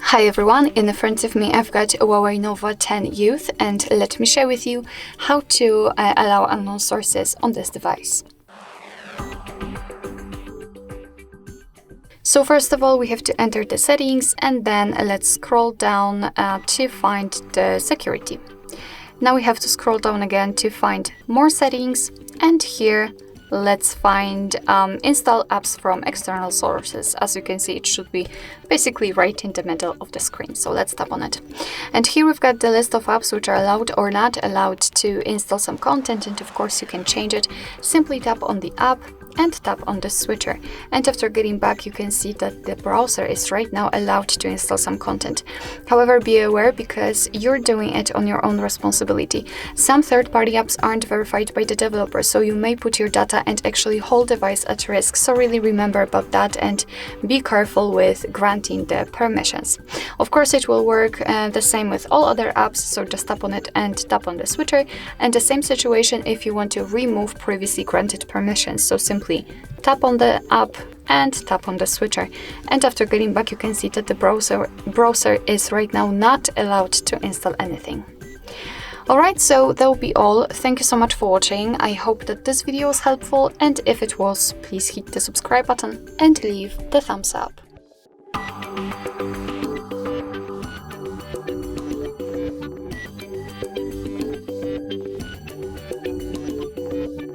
Hi everyone, in front of me I've got HUAWEI Nova 10 Youth, and let me share with you how to allow unknown sources on this device. So first of all, we have to enter the settings, and then let's scroll down to find the security. Now we have to scroll down again to find more settings, and here let's find install apps from external sources. As you can see, it should be basically right in the middle of the screen. So let's tap on it. And here we've got the list of apps which are allowed or not allowed to install some content, and of course you can change it. Simply tap on the app and tap on the switcher, and after getting back you can see that the browser is right now allowed to install some content. However, be aware, because you're doing it on your own responsibility. Some third-party apps aren't verified by the developer, so you may put your data and actually whole device at risk. So really remember about that and be careful with granting the permissions. Of course, it will work the same with all other apps, so just tap on it and tap on the switcher. And the same situation if you want to remove previously granted permissions. So simply tap on the app and tap on the switcher, and after getting back you can see that the browser is right now not allowed to install anything. Alright, so that will be all. Thank you so much for watching. I hope that this video was helpful, and if it was, please hit the subscribe button and leave the thumbs up.